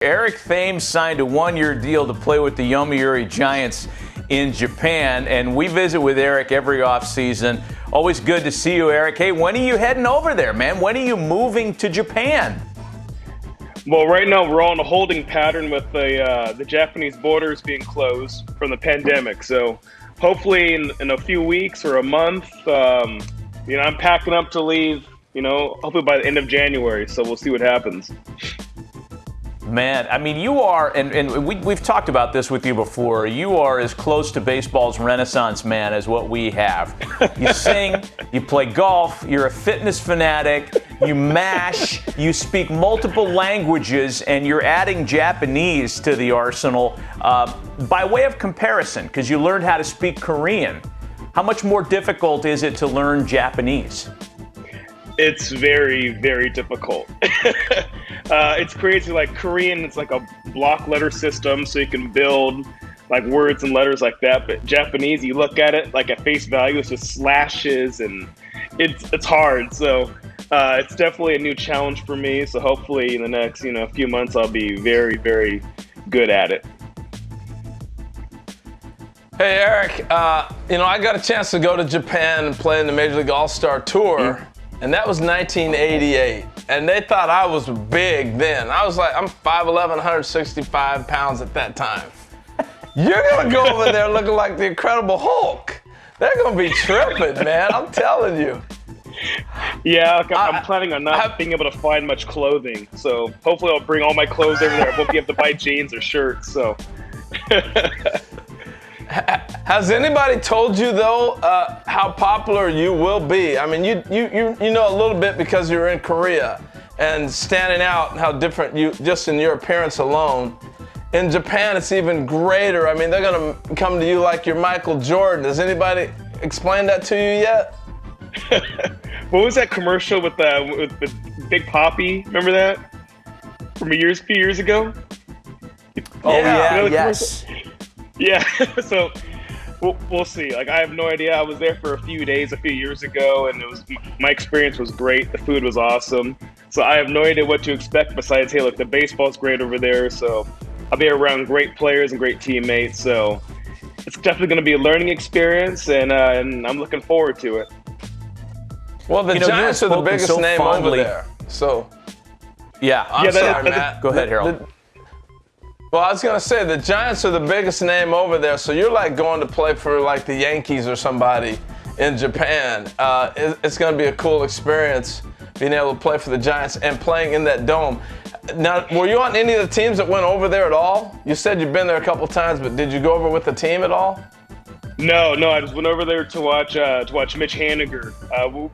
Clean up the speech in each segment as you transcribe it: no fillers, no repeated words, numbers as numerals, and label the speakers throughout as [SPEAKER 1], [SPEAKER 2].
[SPEAKER 1] Eric Thames signed a one-year deal to play with the Yomiuri Giants in Japan, and we visit with Eric every offseason. Always good to see you, Eric. Hey, when are you heading over there, man? When are you moving to Japan?
[SPEAKER 2] Well, right now we're on a holding pattern with the Japanese borders being closed from the pandemic. So hopefully in a few weeks or a month, I'm packing up to leave, hopefully by the end of January. So we'll see what happens.
[SPEAKER 1] Man, I mean, you are, and we've talked about this with you before, you are as close to baseball's renaissance man as what we have. You sing, you play golf, you're a fitness fanatic, you mash, you speak multiple languages, and you're adding Japanese to the arsenal. By way of comparison, because you learned how to speak Korean, how much more difficult is it to learn Japanese?
[SPEAKER 2] It's very, very difficult. It's crazy. Like Korean, it's like a block letter system, so you can build like words and letters like that. But Japanese, you look at it like at face value, it's just slashes, and it's hard. So it's definitely a new challenge for me. So hopefully in the next few months, I'll be very, very good at it.
[SPEAKER 3] Hey Eric, I got a chance to go to Japan and play in the Major League All-Star Tour. And that was 1988. And they thought I was big then. I was like, I'm 5'11", 165 pounds at that time. You're gonna go over there looking like the Incredible Hulk. They're gonna be tripping, man, I'm telling you.
[SPEAKER 2] Yeah, I'm planning on not being able to find much clothing. So hopefully I'll bring all my clothes over there. I won't be able to buy jeans or shirts, so.
[SPEAKER 3] Has anybody told you though how popular you will be? I mean, you know a little bit because you're in Korea and standing out, how different you just in your appearance alone. In Japan, it's even greater. I mean, they're gonna come to you like you're Michael Jordan. Has anybody explained that to you yet?
[SPEAKER 2] What was that commercial with the Big Papi? Remember that from a few years ago?
[SPEAKER 1] Oh yeah, yes.
[SPEAKER 2] Yeah, so we'll see. Like, I have no idea. I was there for a few days a few years ago, and my experience was great. The food was awesome. So I have no idea what to expect besides, hey, look, the baseball's great over there. So I'll be around great players and great teammates. So it's definitely going to be a learning experience, and I'm looking forward to it.
[SPEAKER 3] Well, the Giants are the biggest name over there. So
[SPEAKER 1] yeah, I'm sorry, Matt. Go ahead, Harold.
[SPEAKER 3] Well, I was going to say, the Giants are the biggest name over there, so you're like going to play for like the Yankees or somebody in Japan. It's going to be a cool experience being able to play for the Giants and playing in that dome. Now, were you on any of the teams that went over there at all? You said you've been there a couple times, but did you go over with the team at all?
[SPEAKER 2] No, I just went over there to watch Mitch Haniger.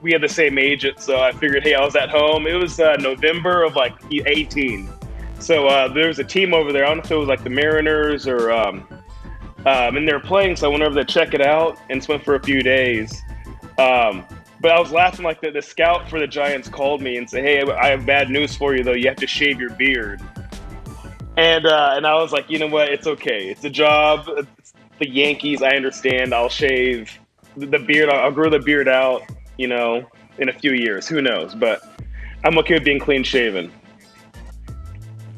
[SPEAKER 2] We had the same agent, so I figured, hey, I was at home. It was November of 18. So there was a team over there. I don't know if it was like the Mariners or, and they were playing. So I went over there to check it out and just went for a few days. But I was laughing like the scout for the Giants called me and said, "Hey, I have bad news for you though. You have to shave your beard." And I was like, you know what? It's okay. It's a job. It's the Yankees. I understand. I'll shave the beard. I'll grow the beard out. In a few years. Who knows? But I'm okay with being clean shaven.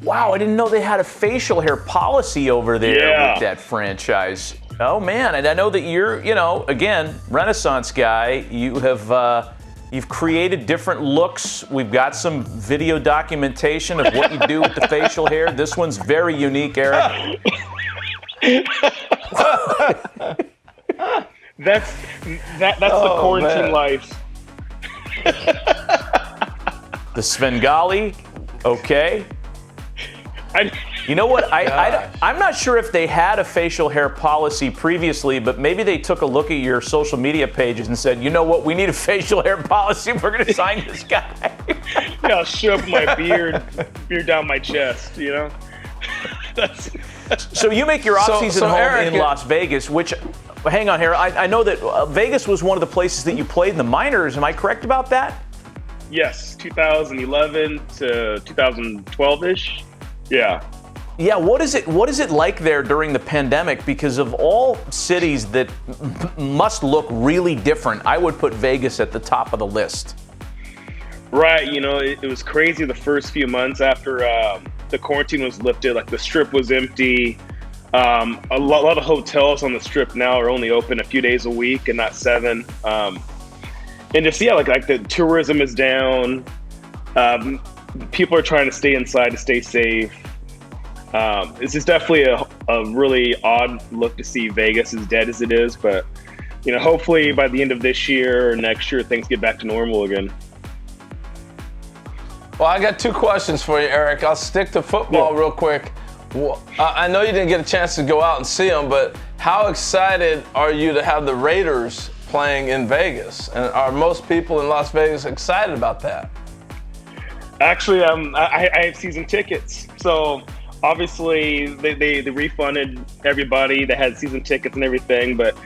[SPEAKER 1] Wow, I didn't know they had a facial hair policy over there with that franchise. Oh man, and I know that you're, again, Renaissance guy. You have, you've created different looks. We've got some video documentation of what you do with the facial hair. This one's very unique, Eric.
[SPEAKER 2] That's the quarantine life.
[SPEAKER 1] The Svengali, okay. You know what? I'm not sure if they had a facial hair policy previously, but maybe they took a look at your social media pages and said, you know what? We need a facial hair policy. We're going to sign this guy.
[SPEAKER 2] Yeah, I'll show up my beard down my chest,
[SPEAKER 1] So you make your off-season home Eric, in Las Vegas, which, hang on here, I know that Vegas was one of the places that you played in the minors. Am I correct about that?
[SPEAKER 2] Yes, 2011 to 2012-ish. Yeah.
[SPEAKER 1] Yeah, what is it like there during the pandemic? Because of all cities that must look really different, I would put Vegas at the top of the list.
[SPEAKER 2] Right, it was crazy the first few months after the quarantine was lifted, like the Strip was empty. A lot of hotels on the Strip now are only open a few days a week and not 7. And just like the tourism is down. People are trying to stay inside to stay safe. This is definitely a really odd look to see Vegas as dead as it is, but hopefully by the end of this year or next year, things get back to normal again.
[SPEAKER 3] Well, I got 2 questions for you, Eric. I'll stick to football real quick. Well, I know you didn't get a chance to go out and see them, but how excited are you to have the Raiders playing in Vegas? And are most people in Las Vegas excited about that?
[SPEAKER 2] Actually, I have season tickets. So obviously they refunded everybody that had season tickets and everything, but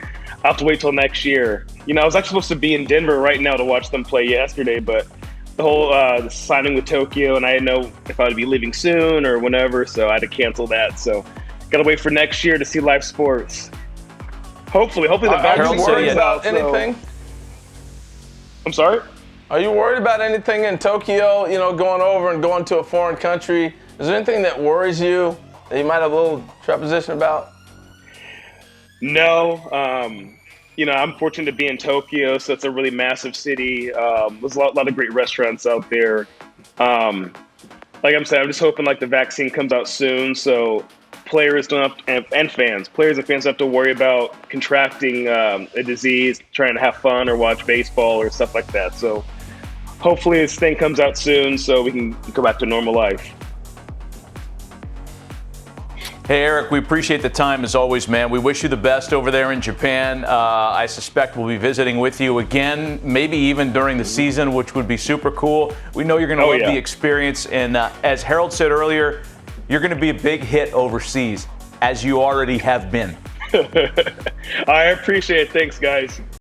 [SPEAKER 2] I'll have to wait till next year. I was actually supposed to be in Denver right now to watch them play yesterday, but the whole the signing with Tokyo, and I didn't know if I would be leaving soon or whenever, so I had to cancel that. So gotta wait for next year to see live sports. Hopefully the vaccine
[SPEAKER 3] worried
[SPEAKER 2] comes
[SPEAKER 3] about
[SPEAKER 2] out.
[SPEAKER 3] anything?
[SPEAKER 2] I'm sorry?
[SPEAKER 3] Are you worried about anything in Tokyo, going over and going to a foreign country? Is there anything that worries you that you might have a little trepidation about?
[SPEAKER 2] No. I'm fortunate to be in Tokyo, so it's a really massive city. There's a lot of great restaurants out there. Like I'm saying, I'm just hoping the vaccine comes out soon, so players don't have to, and fans don't have to worry about contracting a disease, trying to have fun or watch baseball or stuff like that. So hopefully this thing comes out soon so we can go back to normal life.
[SPEAKER 1] Hey, Eric, we appreciate the time as always, man. We wish you the best over there in Japan. I suspect we'll be visiting with you again, maybe even during the season, which would be super cool. We know you're going to love the experience. And as Harold said earlier, you're going to be a big hit overseas, as you already have been.
[SPEAKER 2] I appreciate it. Thanks, guys.